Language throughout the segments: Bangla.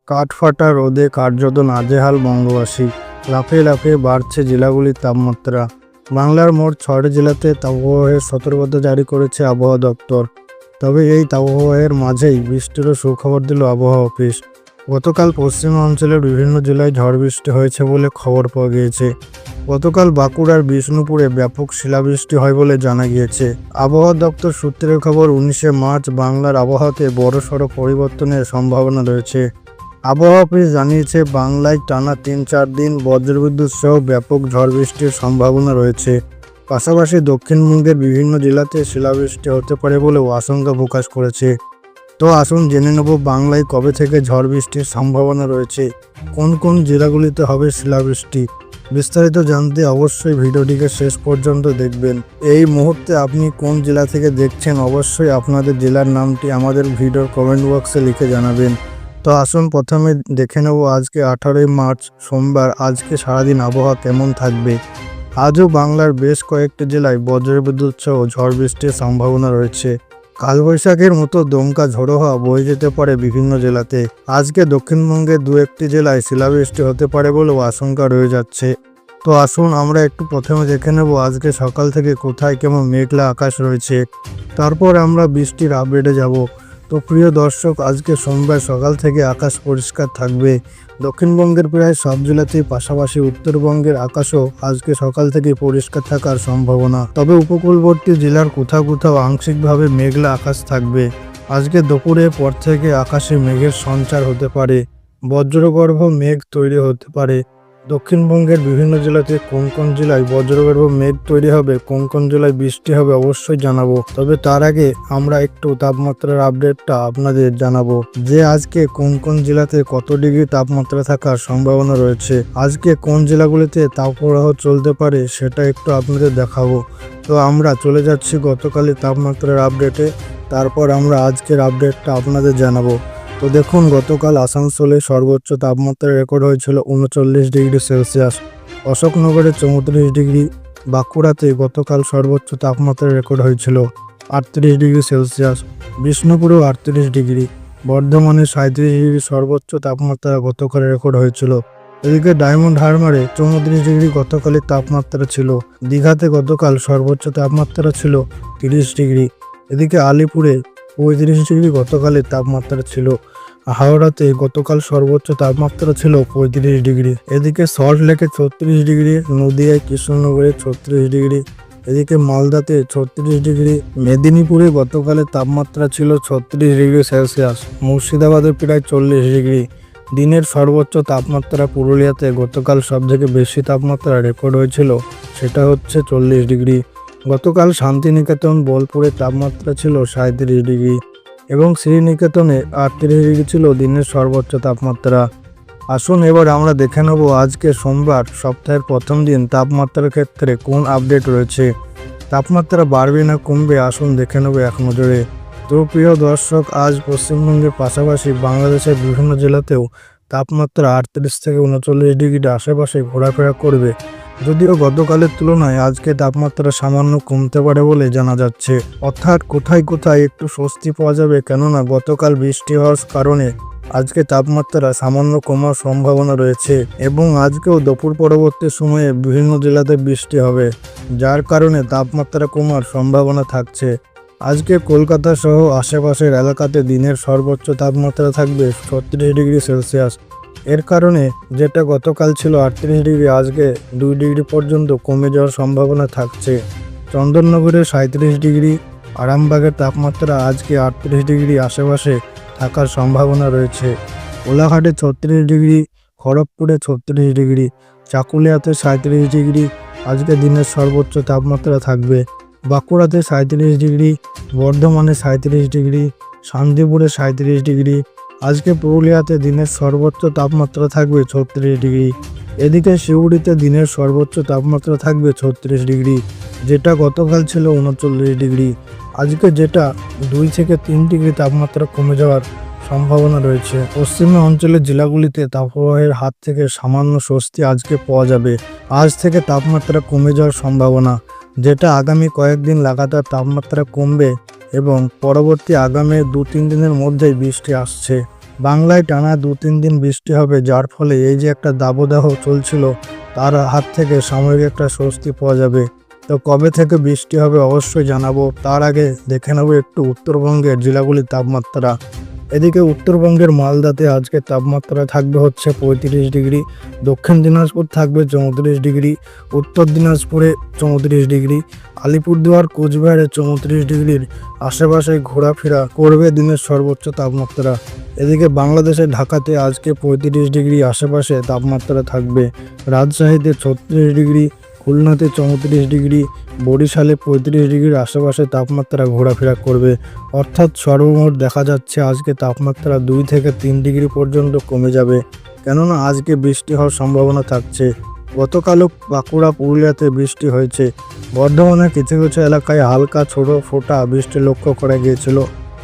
কাঠফাটা রোদে কার্যত নাজেহাল বঙ্গবাসী। লাফিয়ে লাফিয়ে বাড়ছে জেলাগুলির তাপমাত্রা। বাংলার মোট ৬টি জেলাতে তাপপ্রবাহের সতর্কতা জারি করেছে আবহাওয়া দপ্তর। তবে এই তাপপ্রবাহের মাঝেই বৃষ্টিরও সুখবর দিল আবহাওয়া অফিস। গতকাল পশ্চিমাঞ্চলের বিভিন্ন জেলায় ঝড় বৃষ্টি হয়েছে বলে খবর পাওয়া গিয়েছে। গতকাল বাঁকুড়ার বিষ্ণুপুরে ব্যাপক শিলাবৃষ্টি হয় বলে জানা গিয়েছে। আবহাওয়া দপ্তর সূত্রের খবর, ১৯শে মার্চ বাংলার আবহাওয়াতে বড়সড় পরিবর্তনের সম্ভাবনা রয়েছে। আবহাওয়া অফিস জানিয়েছে, বাংলায় টানা ৩-৪ দিন বজ্রবিদ্যুৎ সহ ব্যাপক ঝড় বৃষ্টির সম্ভাবনা রয়েছে। পাশাপাশি দক্ষিণবঙ্গের বিভিন্ন জেলাতে শিলাবৃষ্টি হতে পারে বলেও আশঙ্কা প্রকাশ করেছে। তো আসুন জেনে নেব বাংলায় কবে থেকে ঝড় বৃষ্টির সম্ভাবনা রয়েছে, কোন কোন জেলাগুলিতে হবে শিলাবৃষ্টি। বিস্তারিত জানতে অবশ্যই ভিডিওটিকে শেষ পর্যন্ত দেখবেন। এই মুহূর্তে আপনি কোন জেলা থেকে দেখছেন, অবশ্যই আপনাদের জেলার নামটি আমাদের ভিডিওর কমেন্ট বক্সে লিখে জানাবেন। তো আসুন প্রথমে দেখে নেব আজকে 18ই মার্চ সোমবার আজকে সারাদিন আবহাওয়া কেমন থাকবে। আজও বাংলার বেশ কয়েকটি জেলায় বজ্রবিদ্যুৎ সহ ঝড় বৃষ্টির সম্ভাবনা রয়েছে। কালবৈশাখীর মতো দমকা ঝোড়ো হাওয়া বয়ে যেতে পারে বিভিন্ন জেলাতে। আজকে দক্ষিণবঙ্গের ২-১টি জেলায় শিলাবৃষ্টি হতে পারে বলেও আশঙ্কা রয়ে যাচ্ছে। তো আসুন আমরা একটু প্রথমে দেখে নেব আজকে সকাল থেকে কোথায় কেমন মেঘলা আকাশ রয়েছে, তারপর আমরা বৃষ্টির আপডেটে যাব। তো প্রিয় দর্শক, আজকে সোমবার সকাল থেকে আকাশ পরিষ্কার থাকবে। দক্ষিণবঙ্গের প্রায় সব জেলাতেই, পাশাপাশি উত্তরবঙ্গের আকাশও আজকে সকাল থেকে পরিষ্কার থাকার সম্ভাবনা। তবে উপকূলবর্তী জেলার কোথাও কোথাও আংশিকভাবে মেঘলা আকাশ থাকবে। আজকে দুপুরের পর থেকে আকাশে মেঘের সঞ্চার হতে পারে, বজ্রগর্ভ মেঘ তৈরি হতে পারে। দক্ষিণবঙ্গের বিভিন্ন জেলাতে কোন কোন জেলায় বজ্রগর্ভ মেঘ তৈরি হবে, কোন কোন জেলায় বৃষ্টি হবে অবশ্যই জানাবো। তবে তার আগে আমরা একটু তাপমাত্রার আপডেটটা আপনাদের জানাবো যে আজকে কোন কোন জেলাতে কত ডিগ্রি তাপমাত্রা থাকার সম্ভাবনা রয়েছে। আজকে কোন জেলাগুলিতে তাপপ্রবাহ চলতে পারে সেটা একটু আপনাদের দেখাবো। তো আমরা চলে যাচ্ছি গতকালের তাপমাত্রার আপডেটে, তারপর আমরা আজকের আপডেটটা আপনাদের জানাবো। তো দেখুন, গতকাল আসানসোলে সর্বোচ্চ তাপমাত্রা রেকর্ড হয়েছিল ৩৯°C, অশোকনগরে ৩৪°, বাঁকুড়াতে গতকাল সর্বোচ্চ তাপমাত্রা রেকর্ড হয়েছিল ৩৮°C, বিষ্ণুপুরেও ৩৮°, বর্ধমানে ৩৭° সর্বোচ্চ তাপমাত্রা গতকাল রেকর্ড হয়েছিল। এদিকে ডায়মন্ড হারবারে ৩৪° গতকালের তাপমাত্রা ছিল। দীঘাতে গতকাল সর্বোচ্চ তাপমাত্রা ছিল ৩০°। এদিকে আলিপুরে ৩৫° গতকালের তাপমাত্রা ছিল। হাওড়াতে গতকাল সর্বোচ্চ তাপমাত্রা ছিল ৩৫°। এদিকে সল্টলেকে ৩৬°, নদিয়ায় কৃষ্ণনগরে ৩৬°, এদিকে মালদাতে ৩৬°, মেদিনীপুরে গতকালের তাপমাত্রা ছিল ৩৬°C, মুর্শিদাবাদে প্রায় ৪০°। দিনের সর্বোচ্চ তাপমাত্রা পুরুলিয়াতে গতকাল সবথেকে বেশি তাপমাত্রা রেকর্ড হয়েছিল, সেটা হচ্ছে ৪০°। গতকাল শান্তিনিকেতন বোলপুরে তাপমাত্রা ছিল ৩৭° এবং শ্রীনিকেতনে ৩৮° ছিল দিনের সর্বোচ্চ তাপমাত্রা। আসুন এবার আমরা দেখে নেব আজকে সোমবার সপ্তাহের প্রথম দিন তাপমাত্রার ক্ষেত্রে কোন আপডেট রয়েছে। তাপমাত্রা বাড়বে না কমবে, আসুন দেখে নেব এক নজরে। তো প্রিয় দর্শক, আজ পশ্চিমবঙ্গের পাশাপাশি বাংলাদেশের বিভিন্ন জেলাতেও তাপমাত্রা ৩৮ থেকে ৩৯° আশেপাশে ঘোরাফেরা করবে। যদিও গতকালের তুলনায় আজকে তাপমাত্রা সামান্য কমতে পারে বলে জানা যাচ্ছে। অর্থাৎ কোথায় কোথায় একটু স্বস্তি পাওয়া যাবে, কেননা গতকাল বৃষ্টি হওয়ার কারণে আজকে তাপমাত্রা সামান্য কমার সম্ভাবনা রয়েছে এবং আজকেও দুপুর পরবর্তী সময়ে বিভিন্ন জেলাতে বৃষ্টি হবে, যার কারণে তাপমাত্রা কমার সম্ভাবনা থাকছে। আজকে কলকাতা সহ আশেপাশের এলাকাতে দিনের সর্বোচ্চ তাপমাত্রা থাকবে ৩৬°C। এর কারণে যেটা গতকাল ছিল ৩৮°, আজকে 2° পর্যন্ত কমে যাওয়ার সম্ভাবনা থাকছে। চন্দননগরে ৩৭°, আরামবাগের তাপমাত্রা আজকে ৩৮° আশেপাশে থাকার সম্ভাবনা রয়েছে। কোলাঘাটে ৩৬°, খড়গপুরে ৩৬°, চাকুলিয়াতে ৩৭°, আজকে দিনের সর্বোচ্চ তাপমাত্রা থাকবে। বাঁকুড়াতে ৩৭°, বর্ধমানে ৩৭°, শান্তিপুরে ৩৭°, আজকে পুরুলিয়াতে দিনের সর্বোচ্চ তাপমাত্রা থাকবে ৩৬°। এদিকে শিউড়িতে দিনের সর্বোচ্চ তাপমাত্রা থাকবে ৩৬°, যেটা গতকাল ছিল ৩৯°। আজকে যেটা 2 থেকে 3° তাপমাত্রা কমে যাওয়ার সম্ভাবনা রয়েছে। পশ্চিমা অঞ্চলের জেলাগুলিতে তাপপ্রবাহের হাত থেকে সামান্য স্বস্তি আজকে পাওয়া যাবে। আজ থেকে তাপমাত্রা কমে যাওয়ার সম্ভাবনা, যেটা আগামী কয়েকদিন লাগাতার তাপমাত্রা কমবে এবং পরবর্তী আগামী 2-3 দিনের মধ্যেই বৃষ্টি আসছে। বাংলায় টানা 2-3 দিন বৃষ্টি হবে, যার ফলে এই যে একটা দাবদাহ চলছিল তার হাত থেকে সাময়িক একটা স্বস্তি পাওয়া যাবে। তো কবে থেকে বৃষ্টি হবে অবশ্যই জানাবো। তার আগে দেখে নেব একটু উত্তরবঙ্গের জেলাগুলির তাপমাত্রা। এদিকে উত্তরবঙ্গের মালদাতে আজকে তাপমাত্রা থাকবে হচ্ছে 35 ডিগ্রি, দক্ষিণ দিনাজপুর থাকবে 34 ডিগ্রি, উত্তর দিনাজপুরে 34 ডিগ্রি, আলিপুরদুয়ার কোচবিহারে 34 ডিগ্রির আশেপাশে ঘোরাফেরা করবে দিনের সর্বোচ্চ তাপমাত্রা। এদিকে বাংলাদেশের ঢাকাতে আজকে 35 ডিগ্রি আশেপাশে তাপমাত্রা থাকবে, রাজশাহীতে 36 ডিগ্রি, খুলনাতে 34 ডিগ্রি, বরিশালে 35 ডিগ্রির আশেপাশে তাপমাত্রা ঘোরাফেরা করবে। অর্থাৎ সর্বমোট দেখা যাচ্ছে আজকে তাপমাত্রা 2 থেকে 3 ডিগ্রি পর্যন্ত কমে যাবে, কেননা আজকে বৃষ্টি হওয়ার সম্ভাবনা থাকছে। গতকালও বাঁকুড়া পুরুলিয়াতে বৃষ্টি হয়েছে, বর্ধমানের কিছু কিছু এলাকায় হালকা ছোট ফোঁটা বৃষ্টি লক্ষ্য করা গিয়েছিল।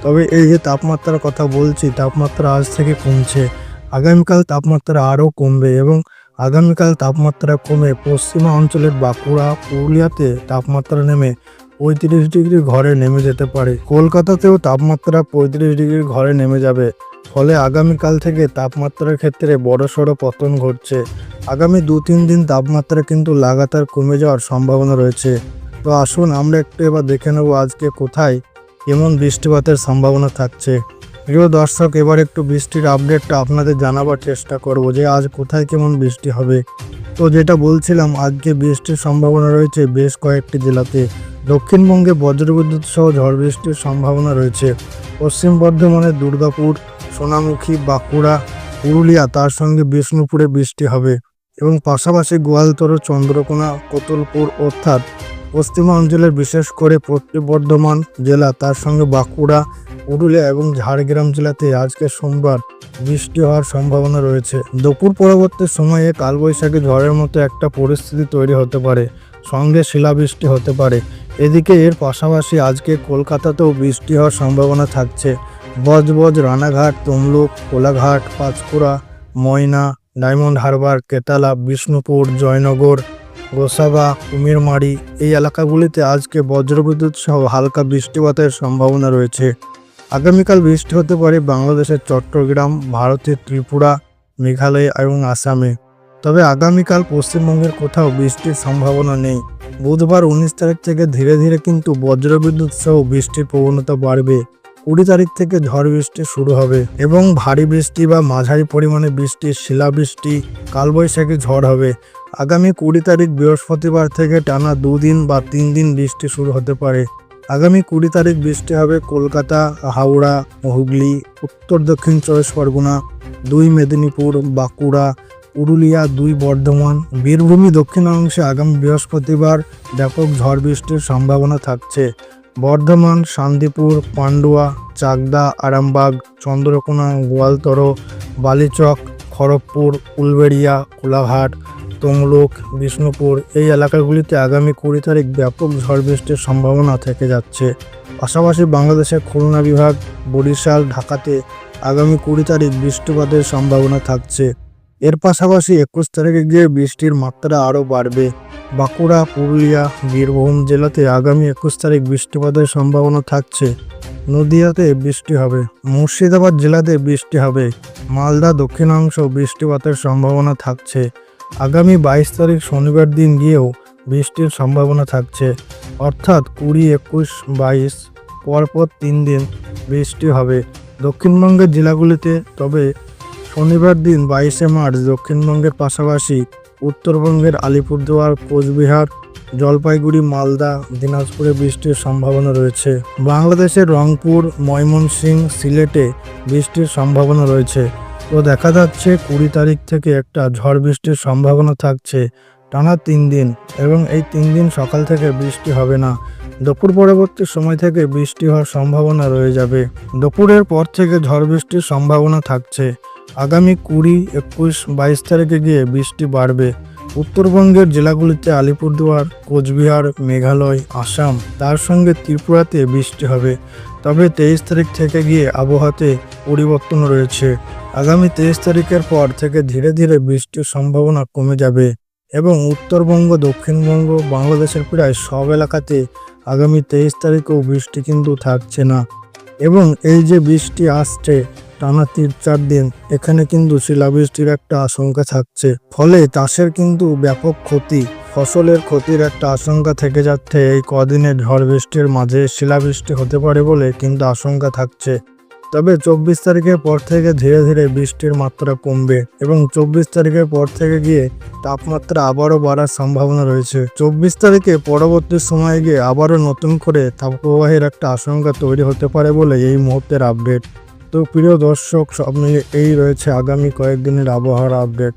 তবে এই যে তাপমাত্রার কথা বলছি, তাপমাত্রা আজ থেকে কমছে, আগামীকাল তাপমাত্রা আরও কমবে এবং আগামীকাল তাপমাত্রা কমে পশ্চিমা অঞ্চলের বাঁকুড়া পুরুলিয়াতে তাপমাত্রা নেমে 35 ডিগ্রি ঘরে নেমে যেতে পারে। কলকাতাতেও তাপমাত্রা 35 ডিগ্রির ঘরে নেমে যাবে। ফলে আগামীকাল থেকে তাপমাত্রার ক্ষেত্রে বড়সড় পতন ঘটছে। আগামী 2-3 দিন তাপমাত্রা কিন্তু লাগাতার কমে যাওয়ার সম্ভাবনা রয়েছে। তো আসুন আমরা একটু এবার দেখে নেব আজকে কোথায় কেমন বৃষ্টিপাতের সম্ভাবনা থাকছে। প্রিয় দর্শক, এবার একটু বৃষ্টির আপডেটটা আপনাদের জানাবার চেষ্টা করব যে আজ কোথায় কেমন বৃষ্টি হবে। তো যেটা বলছিলাম, আজকে বৃষ্টির সম্ভাবনা রয়েছে বেশ কয়েকটি জেলাতে। দক্ষিণবঙ্গে বজ্রবিদ্যুৎ সহ ঝড় বৃষ্টির সম্ভাবনা রয়েছে। পশ্চিম বর্ধমানে দুর্গাপুর, সোনামুখী, বাঁকুড়া, পুরুলিয়া, তার সঙ্গে বিষ্ণুপুরে বৃষ্টি হবে এবং পাশাপাশি গোয়ালতোড়, চন্দ্রকোনা, কোতুলপুর অর্থাৎ পশ্চিমা অঞ্চলের বিশেষ করে পশ্চিম বর্ধমান জেলা, তার সঙ্গে বাঁকুড়া, পুরুলিয়া এবং ঝাড়গ্রাম জেলাতে আজকে সোমবার বৃষ্টি হওয়ার সম্ভাবনা রয়েছে। দুপুর পরবর্তী সময়ে কালবৈশাখী ঝড়ের মতো একটা পরিস্থিতি তৈরি হতে পারে, সঙ্গে শিলাবৃষ্টি হতে পারে। এদিকে এর পাশাপাশি আজকে কলকাতাতেও বৃষ্টি হওয়ার সম্ভাবনা থাকছে। বজবজ, রানাঘাট, তমলুক, কোলাঘাট, পাঁচকুড়া, ময়না, ডায়মন্ড হারবার, কেতালা, বিষ্ণুপুর, জয়নগর, গোসাবা, কুমিরমারি এই এলাকাগুলিতে আজকে বজ্রবিদ্যুৎ সহ হালকা বৃষ্টিপাতের সম্ভাবনা রয়েছে। আগামীকাল বৃষ্টি হতে পারে বাংলাদেশের চট্টগ্রাম, ভারতের ত্রিপুরা, মেঘালয় এবং আসামে। তবে আগামীকাল পশ্চিমবঙ্গের কোথাও বৃষ্টির সম্ভাবনা নেই। বুধবার 19 তারিখ থেকে ধীরে ধীরে কিন্তু বজ্রবিদ্যুৎ সহ বৃষ্টির প্রবণতা বাড়বে। 20 তারিখ থেকে ঝড় বৃষ্টি শুরু হবে এবং ভারী বৃষ্টি বা মাঝারি পরিমাণে বৃষ্টি, শিলাবৃষ্টি, কালবৈশাখী ঝড় হবে। আগামী 20 তারিখ বৃহস্পতিবার থেকে টানা 2 দিন বা 3 দিন বৃষ্টি শুরু হতে পারে। আগামী 20 তারিখ বৃষ্টি হবে কলকাতা, হাওড়া, হুগলি, উত্তর দক্ষিণ 24 পরগনা, 2 মেদিনীপুর, বাঁকুড়া, পুরুলিয়া, 2 বর্ধমান, বীরভূমি দক্ষিণাংশে আগামী বৃহস্পতিবার ব্যাপক ঝড় বৃষ্টির সম্ভাবনা থাকছে। বর্ধমান, শান্তিপুর, পান্ডুয়া, চাকদা, আরামবাগ, চন্দ্রকোনা, গোয়ালতোড়, বালিচক, খড়গপুর, উলবেড়িয়া, কোলাঘাট, তমলুক, বিষ্ণুপুর এই এলাকাগুলিতে আগামী 20 তারিখ ব্যাপক ঝড় বৃষ্টির সম্ভাবনা থেকে যাচ্ছে। পাশাপাশি বাংলাদেশের খুলনা বিভাগ, বরিশাল, ঢাকাতে আগামী 20 তারিখ বৃষ্টিপাতের সম্ভাবনা থাকছে। এর পাশাপাশি 21 তারিখে গিয়ে বৃষ্টির মাত্রা আরও বাড়বে। বাঁকুড়া, পুরুলিয়া, বীরভূম জেলাতে আগামী 21 তারিখ বৃষ্টিপাতের সম্ভাবনা থাকছে। নদিয়াতে বৃষ্টি হবে, মুর্শিদাবাদ জেলাতে বৃষ্টি হবে, মালদা দক্ষিণাংশ বৃষ্টিপাতের সম্ভাবনা থাকছে। আগামী 22 তারিখ শনিবার দিন গিয়েও বৃষ্টির সম্ভাবনা থাকছে। অর্থাৎ 20, 21, 22 পরপর 3 দিন বৃষ্টি হবে দক্ষিণবঙ্গের জেলাগুলিতে। তবে শনিবার দিন 22শে মার্চ দক্ষিণবঙ্গের পাশাপাশি উত্তরবঙ্গের আলিপুরদুয়ার, কোচবিহার, জলপাইগুড়ি, মালদা, দিনাজপুরে বৃষ্টির সম্ভাবনা রয়েছে। বাংলাদেশের রংপুর, ময়মনসিংহ, সিলেটে বৃষ্টির সম্ভাবনা রয়েছে। তো দেখা যাচ্ছে 20 তারিখ থেকে একটা ঝড় বৃষ্টির সম্ভাবনা থাকছে টানা 3 দিন এবং এই 3 দিন সকাল থেকে বৃষ্টি হবে না। দুপুর পরবর্তী সময় থেকে বৃষ্টি হওয়ার সম্ভাবনা রয়ে যাবে। দুপুরের পর থেকে ঝড় বৃষ্টির সম্ভাবনা থাকছে। আগামী 20, 21, 22 তারিখে গিয়ে বৃষ্টি বাড়বে। উত্তরবঙ্গের জেলাগুলিতে আলিপুরদুয়ার, কোচবিহার, মেঘালয়, আসাম, তার সঙ্গে ত্রিপুরাতে বৃষ্টি হবে। তবে 23 তারিখ থেকে গিয়ে আবহাওয়াতে পরিবর্তন রয়েছে। আগামী 23 তারিখের পর থেকে ধীরে ধীরে বৃষ্টির সম্ভাবনা কমে যাবে এবং উত্তরবঙ্গ, দক্ষিণবঙ্গ, বাংলাদেশের প্রায় সব এলাকাতে আগামী 23 তারিখেও বৃষ্টি কিন্তু থাকছে না। এবং এই যে বৃষ্টি আসছে, টানা 3-4 দিন এখানে কিন্তু শিলাবৃষ্টির একটা আশঙ্কা থাকছে, ফলে চাষের কিন্তু ব্যাপক ক্ষতি, ফসলের ক্ষতির একটা আশঙ্কা থেকে যাচ্ছে। এই কদিনে ঝড় বৃষ্টির মাঝে শিলাবৃষ্টি হতে পারে বলে কিন্তু আশঙ্কা থাকছে। তবে 24 তারিখের পর থেকে ধীরে ধীরে বৃষ্টির মাত্রা কমবে এবং 24 তারিখের পর থেকে গিয়ে তাপমাত্রা আবারও বাড়ার সম্ভাবনা রয়েছে। 24 তারিখে পরবর্তী সময়ে গিয়ে আবারও নতুন করে তাপপ্রবাহের একটা আশঙ্কা তৈরি হতে পারে বলে এই মুহূর্তের আপডেট। তো প্রিয় দর্শক, সব মিলিয়ে এই রয়েছে আগামী কয়েকদিনের আবহাওয়ার আপডেট।